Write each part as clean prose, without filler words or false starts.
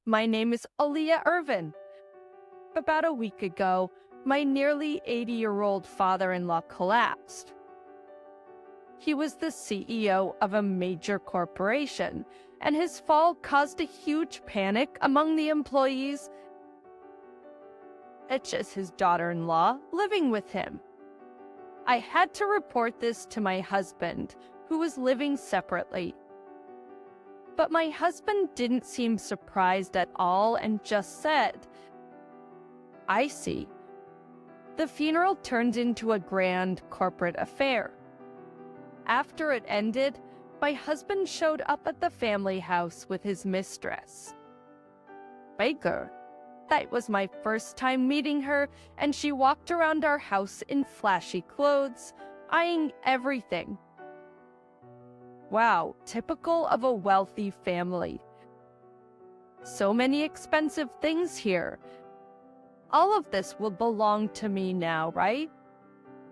My name is Aaliyah Irvin. About a week ago, my nearly 80-year-old father-in-law collapsed. He was the CEO of a major corporation, and his fall caused a huge panic among the employees, such as his daughter-in-law living with him. I had to report this to my husband, who was living separately. But my husband didn't seem surprised at all and just said, "I see." The funeral turned into a grand corporate affair. After it ended, my husband showed up at the family house with his mistress, Baker. That was my first time meeting her, and she walked around our house in flashy clothes, eyeing everything. Wow, typical of a wealthy family. So many expensive things here. All of this will belong to me now, right?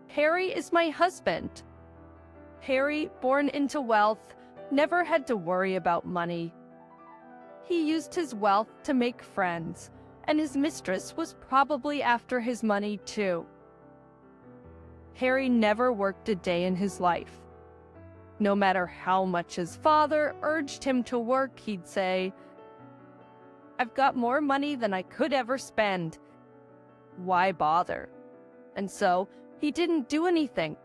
Harry is my husband. Harry, born into wealth, never had to worry about money. He used his wealth to make friends, and his mistress was probably after his money too. Harry never worked a day in his life. No matter how much his father urged him to work, he'd say, "I've got more money than I could ever spend. Why bother?" And so he didn't do anything.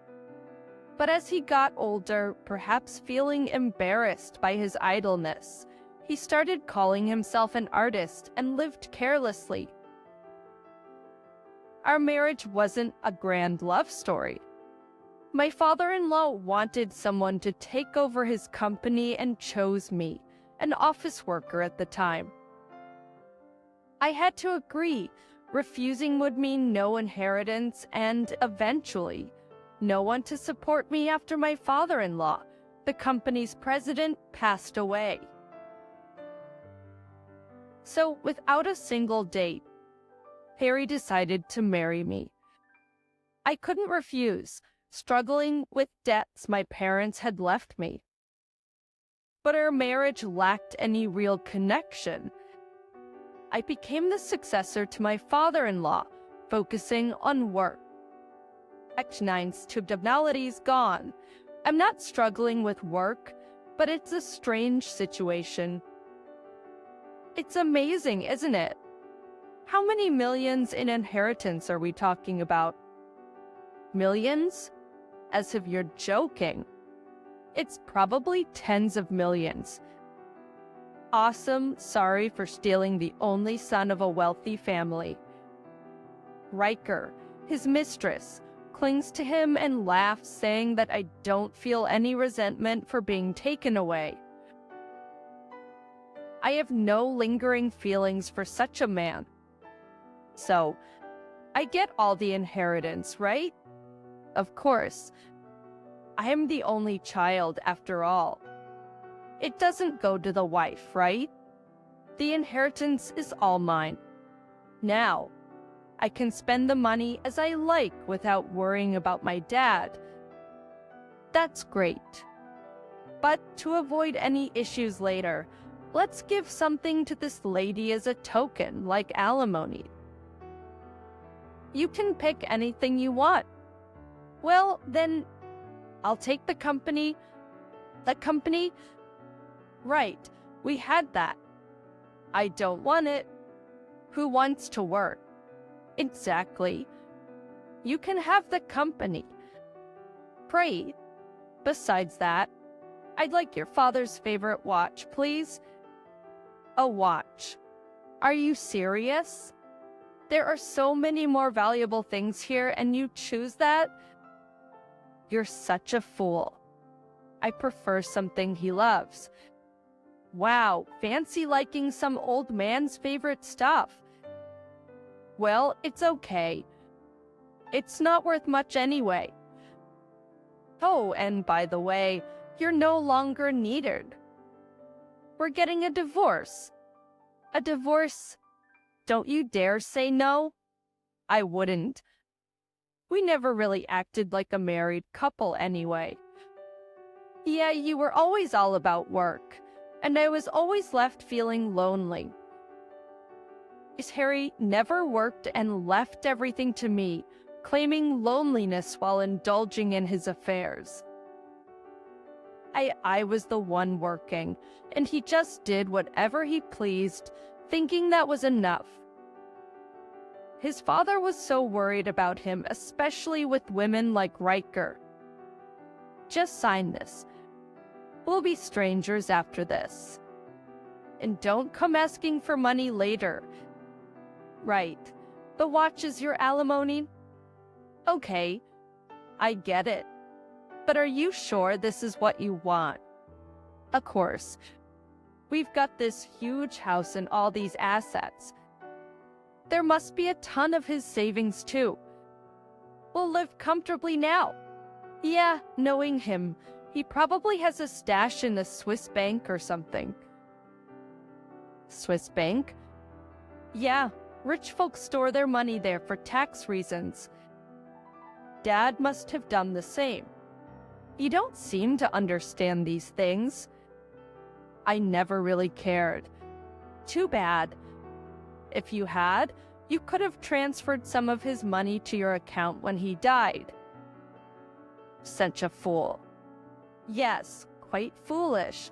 But as he got older, perhaps feeling embarrassed by his idleness, he started calling himself an artist and lived carelessly. Our marriage wasn't a grand love story. My father-in-law wanted someone to take over his company and chose me, an office worker at the time. I had to agree. Refusing would mean no inheritance and, eventually, no one to support me after my father-in-law, the company's president, passed away. So, without a single date, Harry decided to marry me. I couldn't refuse, struggling with debts my parents had left me. But our marriage lacked any real connection. I became the successor to my father-in-law, focusing on work. X9's two-dimensionality's gone. I'm not struggling with work, but it's a strange situation. It's amazing, isn't it? How many millions in inheritance are we talking about? Millions? As if you're joking. It's probably tens of millions. Awesome, sorry for stealing the only son of a wealthy family. Riker, his mistress, clings to him and laughs, saying that I don't feel any resentment for being taken away. I have no lingering feelings for such a man. So, I get all the inheritance, right? Of course. I am the only child after all. It doesn't go to the wife, right? The inheritance is all mine. Now, I can spend the money as I like without worrying about my dad. That's great. But to avoid any issues later, let's give something to this lady as a token, like alimony. You can pick anything you want. Well, then, I'll take the company. The company? Right, we had that. I don't want it. Who wants to work? Exactly. You can have the company. Great. Besides that, I'd like your father's favorite watch, please. A watch. Are you serious? There are so many more valuable things here, and you choose that? You're such a fool. I prefer something he loves. Wow, fancy liking some old man's favorite stuff. Well, it's okay. It's not worth much anyway. Oh, and by the way, you're no longer needed. We're getting a divorce. A divorce? Don't you dare say no. I wouldn't. We never really acted like a married couple anyway. Yeah, you were always all about work, and I was always left feeling lonely. Harry never worked and left everything to me, claiming loneliness while indulging in his affairs. I was the one working, and he just did whatever he pleased, thinking that was enough. His father was so worried about him, especially with women like Riker. Just sign this. We'll be strangers after this. And don't come asking for money later. Right. The watch is your alimony? Okay, I get it. But are you sure this is what you want? Of course. We've got this huge house and all these assets. There must be a ton of his savings too. We'll live comfortably now. Yeah, knowing him, he probably has a stash in a Swiss bank or something. Swiss bank? Yeah, rich folks store their money there for tax reasons. Dad must have done the same. You don't seem to understand these things. I never really cared. Too bad. If you had, you could have transferred some of his money to your account when he died. Such a fool. Yes, quite foolish.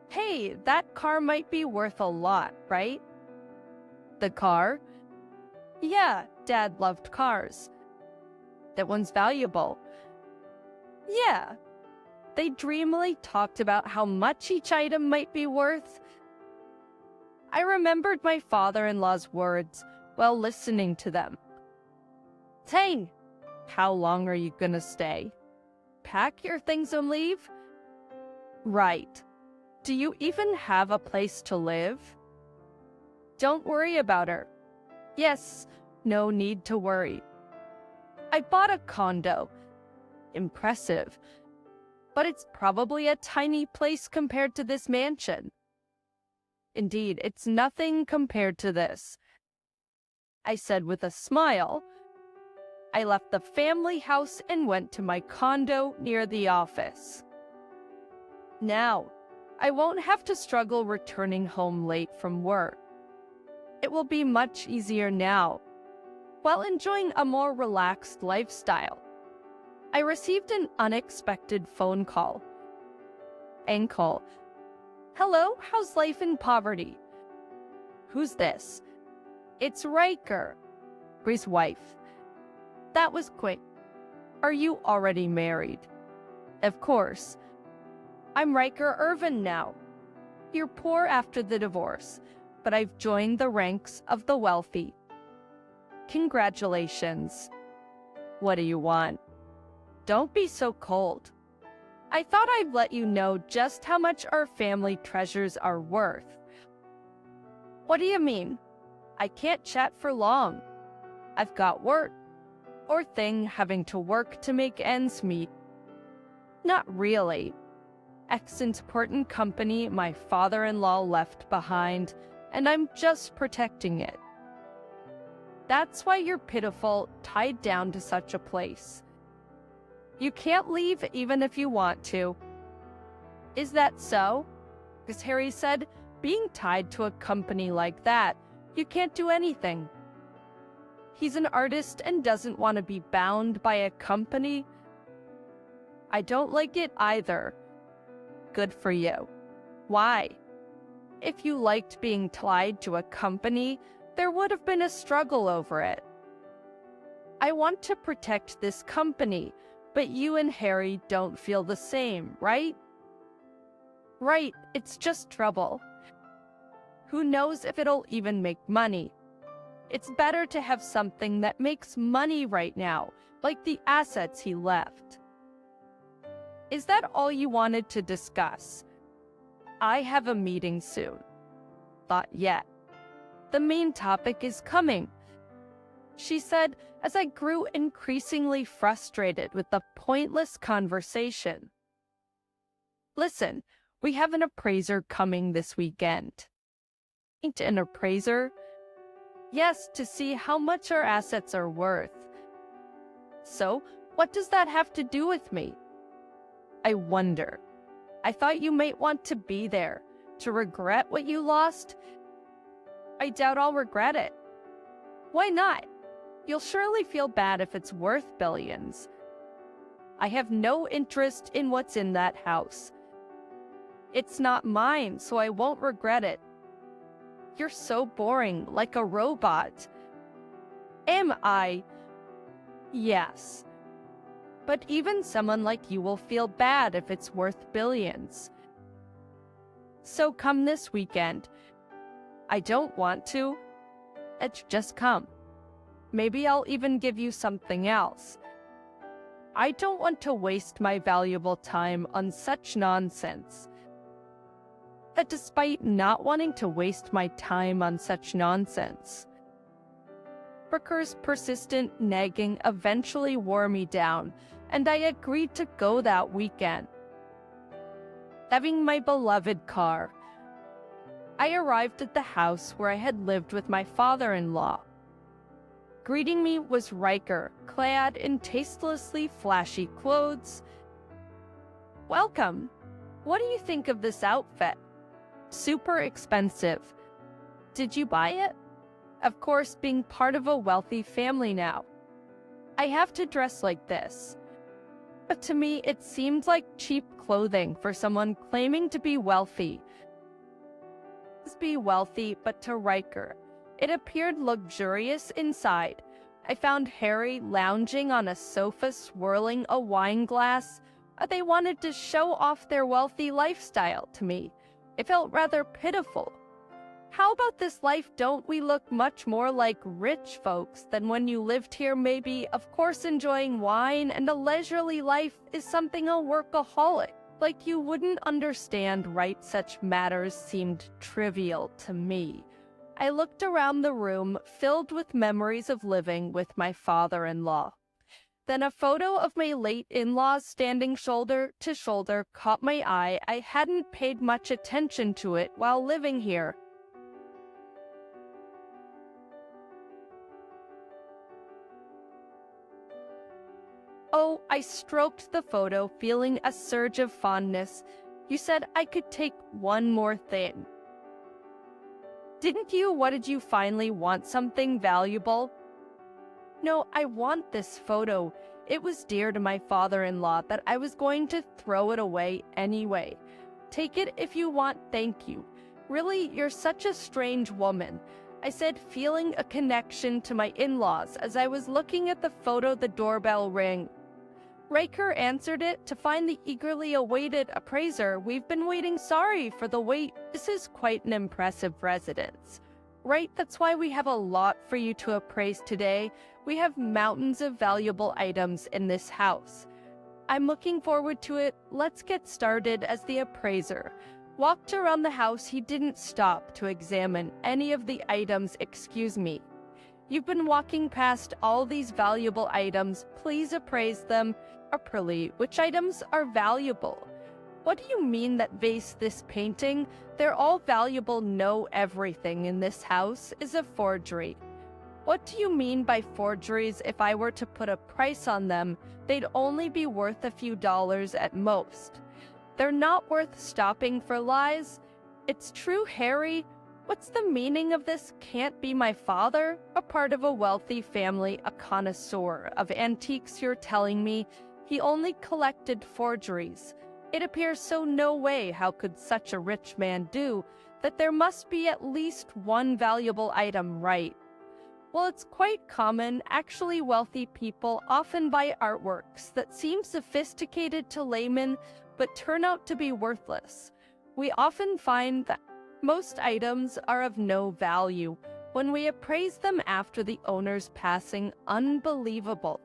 Hey, that car might be worth a lot, right? The car? Yeah, Dad loved cars. That one's valuable. Yeah. They dreamily talked about how much each item might be worth. I remembered my father-in-law's words while listening to them. Hey, how long are you gonna stay? Pack your things and leave? Right. Do you even have a place to live? Don't worry about her. Yes, no need to worry. I bought a condo. Impressive. But it's probably a tiny place compared to this mansion. Indeed, it's nothing compared to this, I said with a smile. I left the family house and went to my condo near the office. Now, I won't have to struggle returning home late from work. It will be much easier now, while enjoying a more relaxed lifestyle. I received an unexpected phone call. Uncle. Hello, how's life in poverty? Who's this? It's Riker, his wife. That was quick. Are you already married? Of course. I'm Riker Irvin now. You're poor after the divorce, but I've joined the ranks of the wealthy. Congratulations. What do you want? Don't be so cold. I thought I'd let you know just how much our family treasures are worth. What do you mean? I can't chat for long. I've got work, or thing having to work to make ends meet. Not really. Ex-important company my father-in-law left behind, and I'm just protecting it. That's why you're pitiful, tied down to such a place. You can't leave even if you want to. Is that so? Because Harry said, being tied to a company like that, you can't do anything. He's an artist and doesn't want to be bound by a company. I don't like it either. Good for you. Why? If you liked being tied to a company, there would have been a struggle over it. I want to protect this company, but you and Harry don't feel the same, right? Right, it's just trouble. Who knows if it'll even make money? It's better to have something that makes money right now, like the assets he left. Is that all you wanted to discuss? I have a meeting soon. Not yet. The main topic is coming, she said as I grew increasingly frustrated with the pointless conversation. Listen, we have an appraiser coming this weekend. An appraiser? Yes, to see how much our assets are worth. So, what does that have to do with me? I wonder. I thought you might want to be there, to regret what you lost. I doubt I'll regret it. Why not? You'll surely feel bad if it's worth billions. I have no interest in what's in that house. It's not mine, so I won't regret it. You're so boring, like a robot. Am I? Yes. But even someone like you will feel bad if it's worth billions. So come this weekend. I don't want to. Just come. Maybe I'll even give you something else. I don't want to waste my valuable time on such nonsense. Despite not wanting to waste my time on such nonsense, Brooker's persistent nagging eventually wore me down, and I agreed to go that weekend. Having my beloved car, I arrived at the house where I had lived with my father-in-law. Greeting me was Riker, clad in tastelessly flashy clothes. Welcome. What do you think of this outfit? Super expensive. Did you buy it? Of course, being part of a wealthy family now. I have to dress like this. But to me, it seemed like cheap clothing for someone claiming to be wealthy. But to Riker, it appeared luxurious inside. I found Harry lounging on a sofa swirling a wine glass. They wanted to show off their wealthy lifestyle to me. It felt rather pitiful. How about this life? Don't we look much more like rich folks than when you lived here? Maybe, of course, enjoying wine and a leisurely life is something a workaholic. Like you wouldn't understand, right? Such matters seemed trivial to me. I looked around the room, filled with memories of living with my father-in-law. Then a photo of my late in-laws standing shoulder to shoulder caught my eye. I hadn't paid much attention to it while living here. Oh, I stroked the photo, feeling a surge of fondness. You said I could take one more thing. Didn't you? What did you finally want? Something valuable? No, I want this photo. It was dear to my father-in-law that I was going to throw it away anyway. Take it if you want, thank you. Really, you're such a strange woman. I said, feeling a connection to my in-laws as I was looking at the photo. The doorbell rang. Riker answered it to find the eagerly awaited appraiser. We've been waiting. Sorry for the wait. This is quite an impressive residence. Right, that's why we have a lot for you to appraise today. We have mountains of valuable items in this house. I'm looking forward to it. Let's get started. As the appraiser walked around the house, he didn't stop to examine any of the items. Excuse me. You've been walking past all these valuable items. Please appraise them properly. Which items are valuable? What do you mean that vase, this painting? They're all valuable. No, everything in this house is a forgery. What do you mean by forgeries? If I were to put a price on them, they'd only be worth a few dollars at most. They're not worth stopping for lies. It's true, Harry. What's the meaning of this? Can't be my father? A part of a wealthy family, a connoisseur of antiques, you're telling me? He only collected forgeries. It appears so. No way. How could such a rich man do that? There must be at least one valuable item, right? Well, it's quite common. Actually, wealthy people often buy artworks that seem sophisticated to laymen but turn out to be worthless. We often find that most items are of no value when we appraise them after the owner's passing. Unbelievable.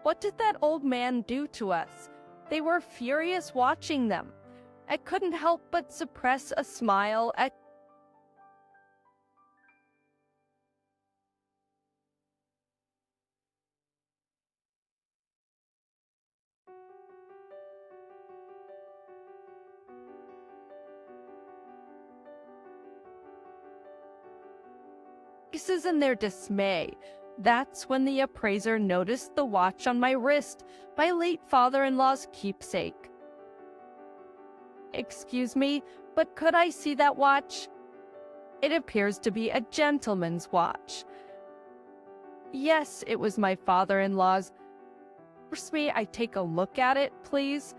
What did that old man do to us? They were furious watching them. I couldn't help but suppress a smile at faces in their dismay. That's when the appraiser noticed the watch on my wrist, my late father-in-law's keepsake. Excuse me, but could I see that watch? It appears to be a gentleman's watch. Yes, it was my father-in-law's. Force me, I take a look at it, please.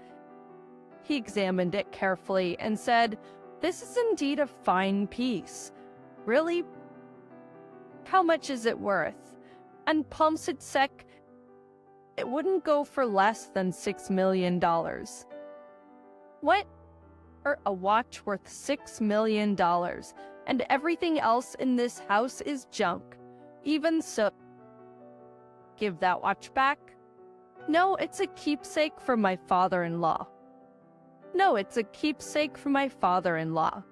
He examined it carefully and said, "This is indeed a fine piece. Really? How much is it worth?" And Palmsett Sec, it wouldn't go for less than $6 million. What? A watch worth $6 million, and everything else in this house is junk. Even so, give that watch back? No, it's a keepsake for my father-in-law. No, it's a keepsake for my father-in-law.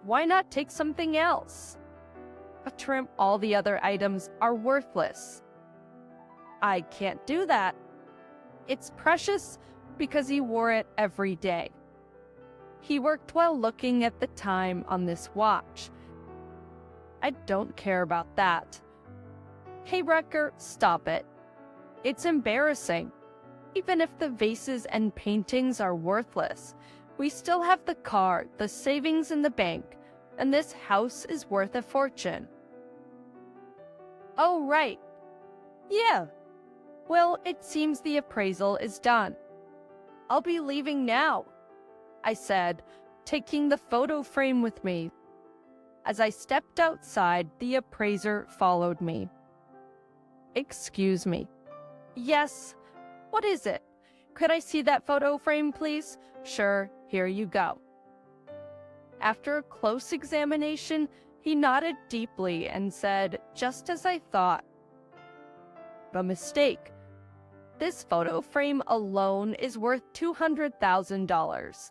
Why not take something else? Trim, all the other items are worthless. I can't do that. It's precious because he wore it every day. He worked while looking at the time on this watch. I don't care about that. Hey, Rucker, stop it. It's embarrassing. Even if the vases and paintings are worthless, we still have the car, the savings in the bank, and this house is worth a fortune. Oh, right. Yeah. Well, it seems the appraisal is done. I'll be leaving now, I said, taking the photo frame with me. As I stepped outside, the appraiser followed me. Excuse me. Yes. What is it? Could I see that photo frame, please? Sure, here you go. After a close examination, he nodded deeply and said, just as I thought. A mistake. This photo frame alone is worth $200,000.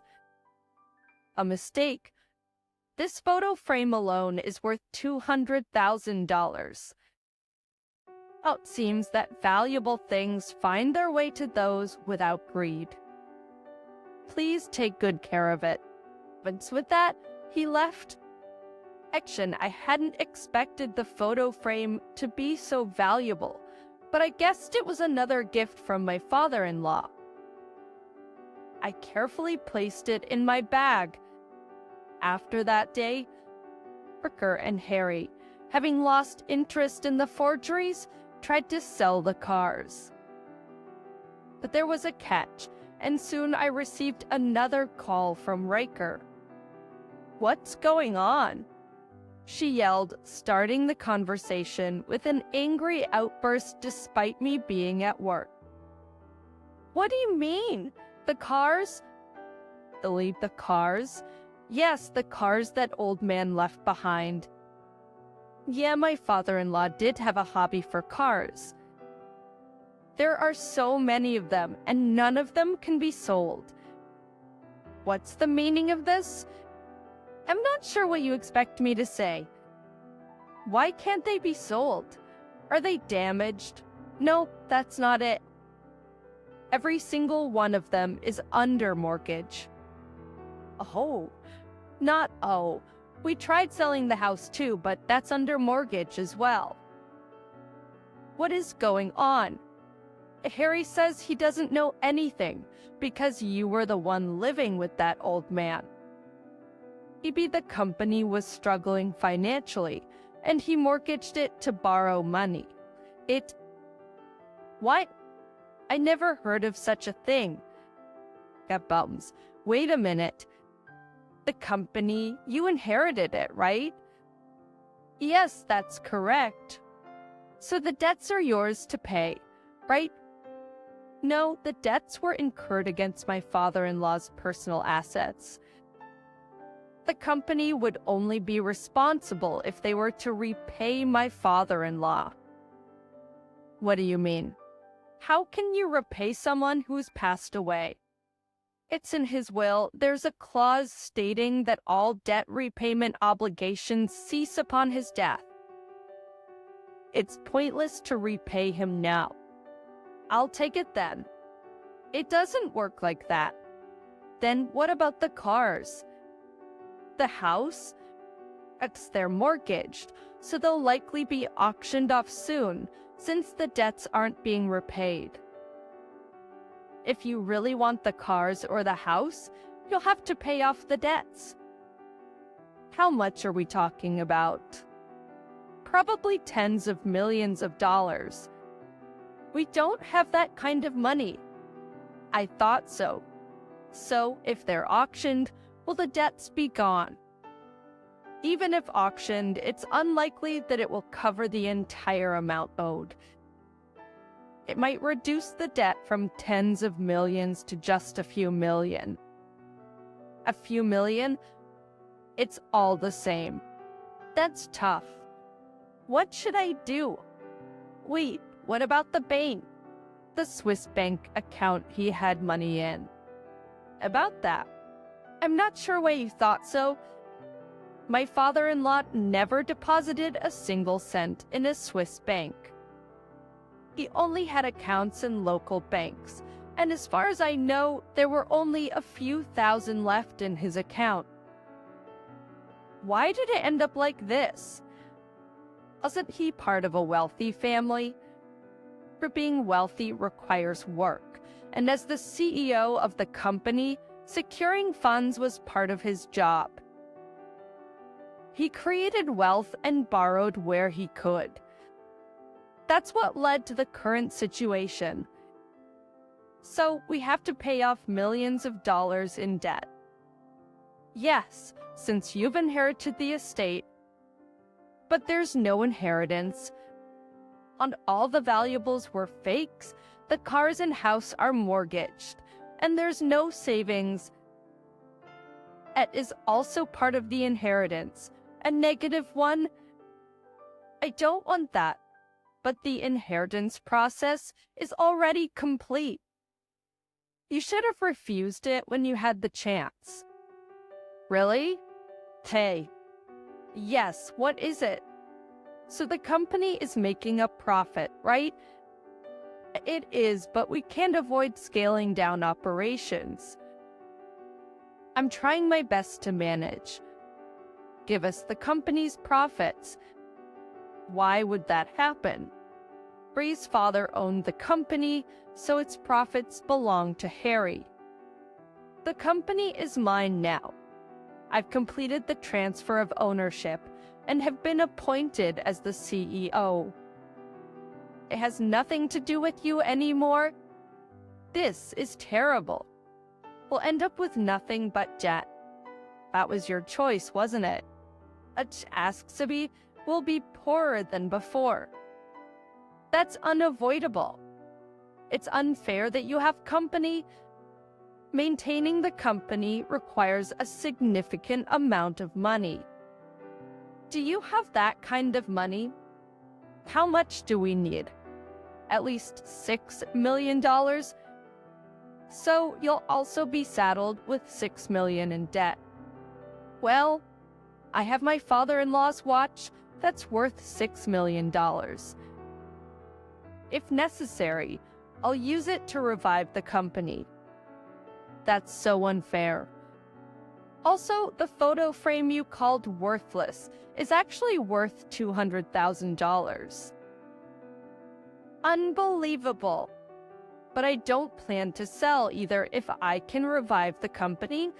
A mistake. This photo frame alone is worth $200,000. It seems that valuable things find their way to those without greed. Please take good care of it. But with that, he left. I hadn't expected the photo frame to be so valuable, but I guessed it was another gift from my father-in-law. I carefully placed it in my bag. After that day, Parker and Harry, having lost interest in the forgeries, tried to sell the cars. But there was a catch, and soon I received another call from Riker. "What's going on?" she yelled, starting the conversation with an angry outburst despite me being at work. "What do you mean? The cars?" "Delete the cars?" "Yes, the cars that old man left behind." Yeah, my father-in-law did have a hobby for cars. There are so many of them, and none of them can be sold. What's the meaning of this? I'm not sure what you expect me to say. Why can't they be sold? Are they damaged? No, that's not it. Every single one of them is under mortgage. Oh, not oh. We tried selling the house too, but that's under mortgage as well. What is going on? Harry says he doesn't know anything because you were the one living with that old man. Maybe the company was struggling financially, and he mortgaged it to borrow money. What? I never heard of such a thing. Got bums. Wait a minute. The company, you inherited it, right? Yes, that's correct. So the debts are yours to pay, right? No, the debts were incurred against my father-in-law's personal assets. The company would only be responsible if they were to repay my father-in-law. What do you mean? How can you repay someone who's passed away? It's in his will. There's a clause stating that all debt repayment obligations cease upon his death. It's pointless to repay him now. I'll take it then. It doesn't work like that. Then what about the cars? The house? They're mortgaged, so they'll likely be auctioned off soon, since the debts aren't being repaid. If you really want the cars or the house, you'll have to pay off the debts. How much are we talking about? Probably tens of millions of dollars. We don't have that kind of money. I thought so. So, if they're auctioned, will the debts be gone? Even if auctioned, it's unlikely that it will cover the entire amount owed. It might reduce the debt from tens of millions to just a few million. A few million? It's all the same. That's tough. What should I do? Wait, what about the bank? The Swiss bank account he had money in. About that, I'm not sure why you thought so. My father-in-law never deposited a single cent in a Swiss bank. He only had accounts in local banks, and as far as I know, there were only a few thousand left in his account. Why did it end up like this? Wasn't he part of a wealthy family? For being wealthy requires work, and as the CEO of the company, securing funds was part of his job. He created wealth and borrowed where he could. That's what led to the current situation. So we have to pay off millions of dollars in debt. Yes, since you've inherited the estate, but there's no inheritance. And all the valuables were fakes, the cars and house are mortgaged, and there's no savings. It is also part of the inheritance, a negative one. I don't want that, but the inheritance process is already complete. You should have refused it when you had the chance. Really? Hey. Yes, what is it? So the company is making a profit, right? It is, but we can't avoid scaling down operations. I'm trying my best to manage. Give us the company's profits. Why would that happen? Bree's father owned the company, so its profits belong to Harry. The company is mine now. I've completed the transfer of ownership and have been appointed as the CEO. It has nothing to do with you anymore. This is terrible. We'll end up with nothing but debt. That was your choice, wasn't it? Asksaby will be poorer than before. That's unavoidable. It's unfair that you have company. Maintaining the company requires a significant amount of money. Do you have that kind of money? How much do we need? At least $6 million? So you'll also be saddled with $6 million in debt. Well, I have my father-in-law's watch that's worth $6 million. If necessary, I'll use it to revive the company. That's so unfair. Also, the photo frame you called worthless is actually worth $200,000. Unbelievable. But I don't plan to sell either. If I can revive the company,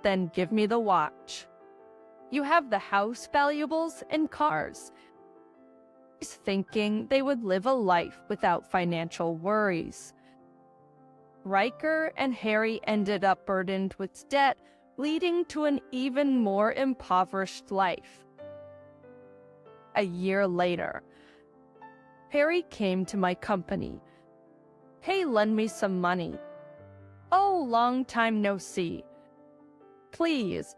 then give me the watch. You have the house valuables and cars. He's thinking they would live a life without financial worries. Riker and Harry ended up burdened with debt, leading to an even more impoverished life. A year later, Harry came to my company. Hey, lend me some money. Oh, long time no see. Please,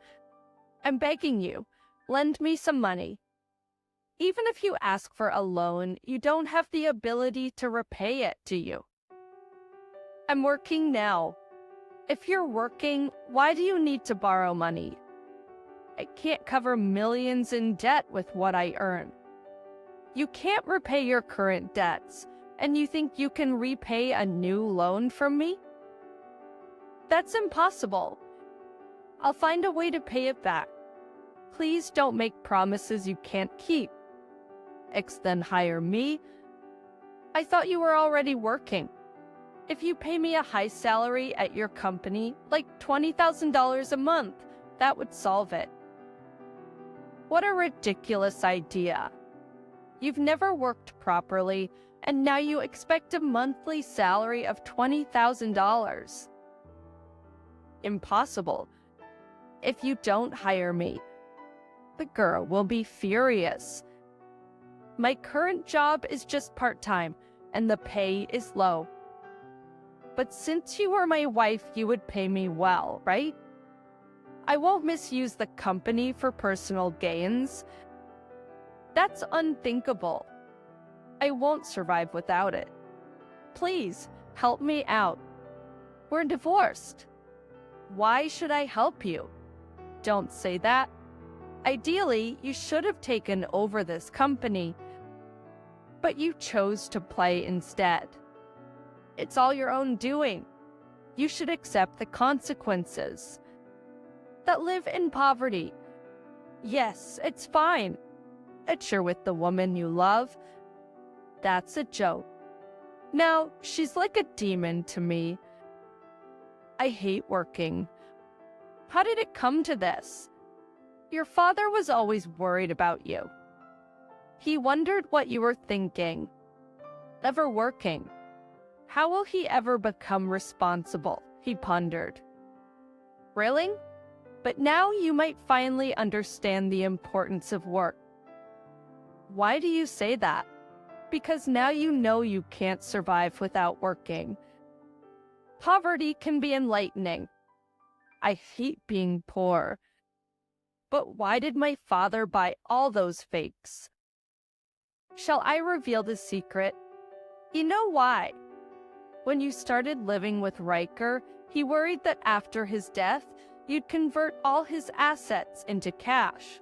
I'm begging you, lend me some money. Even if you ask for a loan, you don't have the ability to repay it, do you? I'm working now. If you're working, why do you need to borrow money? I can't cover millions in debt with what I earn. You can't repay your current debts, and you think you can repay a new loan from me? That's impossible. I'll find a way to pay it back. Please don't make promises you can't keep. Then hire me? I thought you were already working. If you pay me a high salary at your company, like $20,000 a month, that would solve it. What a ridiculous idea. You've never worked properly, and now you expect a monthly salary of $20,000. Impossible. If you don't hire me, the girl will be furious. My current job is just part-time, and the pay is low. But since you were my wife, you would pay me well, right? I won't misuse the company for personal gains. That's unthinkable. I won't survive without it. Please, help me out. We're divorced. Why should I help you? Don't say that. Ideally, you should have taken over this company, but you chose to play instead. It's all your own doing. You should accept the consequences. That live in poverty. Yes, it's fine. That you're with the woman you love. That's a joke. Now, she's like a demon to me. I hate working. How did it come to this? Your father was always worried about you. He wondered what you were thinking. Never working. How will he ever become responsible? He pondered. Really? But now you might finally understand the importance of work. Why do you say that? Because now you know you can't survive without working. Poverty can be enlightening. I hate being poor. But why did my father buy all those fakes? Shall I reveal the secret? You know why? When you started living with Riker, he worried that after his death, you'd convert all his assets into cash.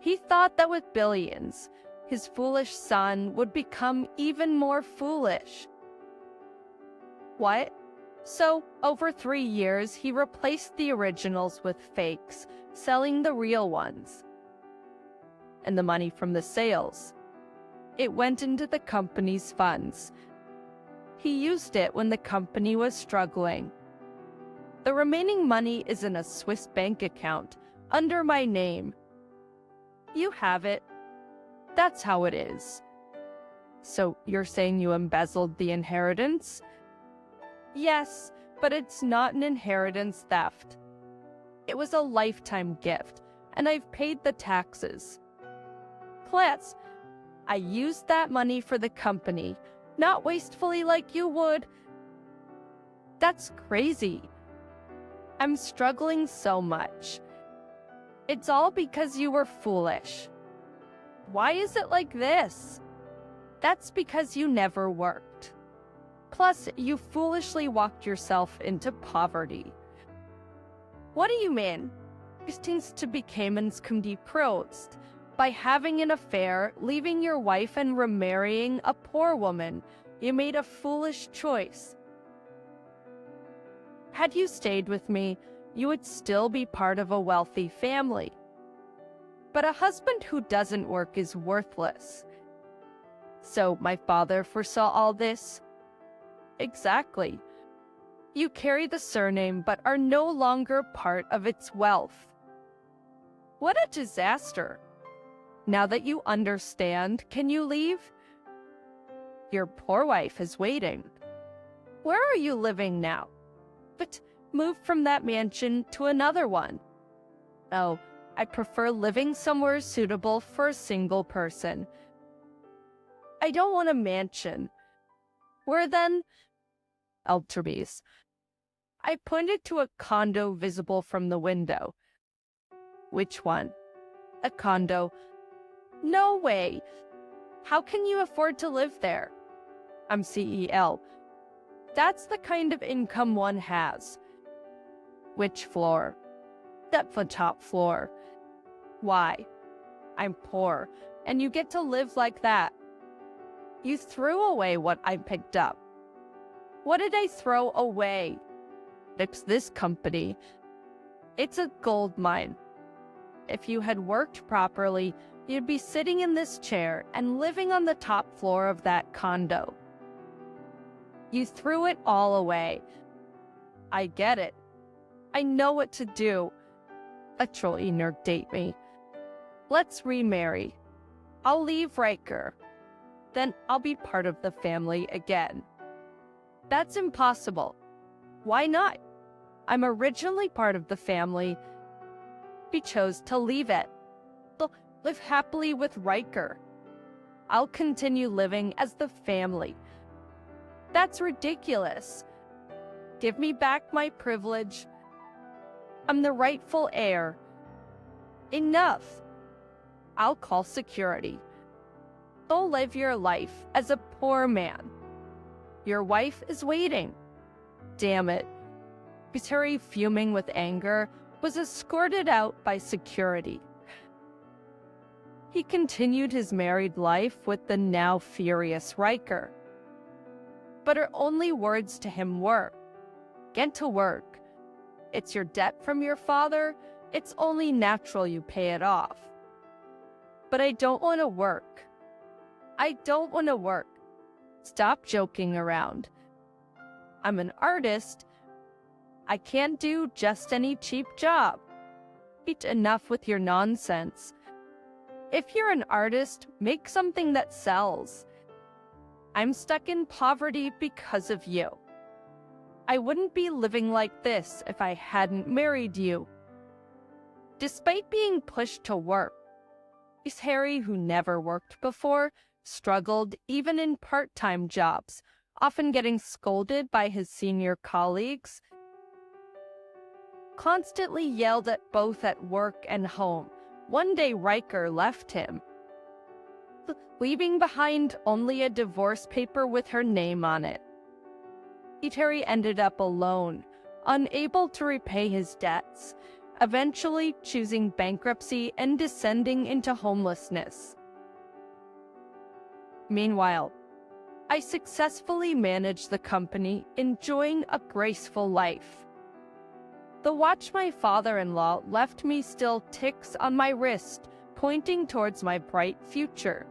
He thought that with billions, his foolish son would become even more foolish. What? So, over 3 years, he replaced the originals with fakes, selling the real ones. And the money from the sales, it went into the company's funds. He used it when the company was struggling. The remaining money is in a Swiss bank account, under my name. You have it. That's how it is. So, you're saying you embezzled the inheritance? Yes, but it's not an inheritance theft. It was a lifetime gift, and I've paid the taxes. Plus, I used that money for the company, not wastefully like you would. That's crazy. I'm struggling so much. It's all because you were foolish. Why is it like this? That's because you never worked. Plus, you foolishly walked yourself into poverty. What do you mean? Things to become depressed by having an affair, leaving your wife and remarrying a poor woman. You made a foolish choice. Had you stayed with me, you would still be part of a wealthy family. But a husband who doesn't work is worthless. So my father foresaw all this? Exactly. You carry the surname but are no longer part of its wealth. What a disaster. Now that you understand, can you leave? Your poor wife is waiting. Where are you living now? But move from that mansion to another one. Oh, I prefer living somewhere suitable for a single person. I don't want a mansion. Where then? Elterby's. I pointed to a condo visible from the window. Which one? A condo. No way. How can you afford to live there? I'm CEL. That's the kind of income one has. Which floor? That's the top floor. Why? I'm poor, and you get to live like that. You threw away what I picked up. What did I throw away? It's this company. It's a gold mine. If you had worked properly, you'd be sitting in this chair and living on the top floor of that condo. You threw it all away. I get it. I know what to do. a joiner date me. Let's remarry. I'll leave Riker. Then I'll be part of the family again. That's impossible. Why not? I'm originally part of the family. We chose to leave it. They'll live happily with Riker. I'll continue living as the family. That's ridiculous. Give me back my privilege. I'm the rightful heir. Enough. I'll call security. Go live your life as a poor man. Your wife is waiting. Damn it. Terry, fuming with anger, was escorted out by security. He continued his married life with the now furious Riker. But her only words to him were, "Get to work. It's your debt from your father. It's only natural you pay it off." But I don't want to work. I don't want to work. Stop joking around. I'm an artist. I can't do just any cheap job. Enough with your nonsense. If you're an artist, make something that sells. I'm stuck in poverty because of you. I wouldn't be living like this if I hadn't married you. Despite being pushed to work, Harry, who never worked before, struggled even in part-time jobs, often getting scolded by his senior colleagues, constantly yelled at both at work and home. One day Riker left him, leaving behind only a divorce paper with her name on it. Harry ended up alone, unable to repay his debts, eventually choosing bankruptcy and descending into homelessness. Meanwhile, I successfully managed the company, enjoying a graceful life. The watch my father-in-law left me still ticks on my wrist, pointing towards my bright future.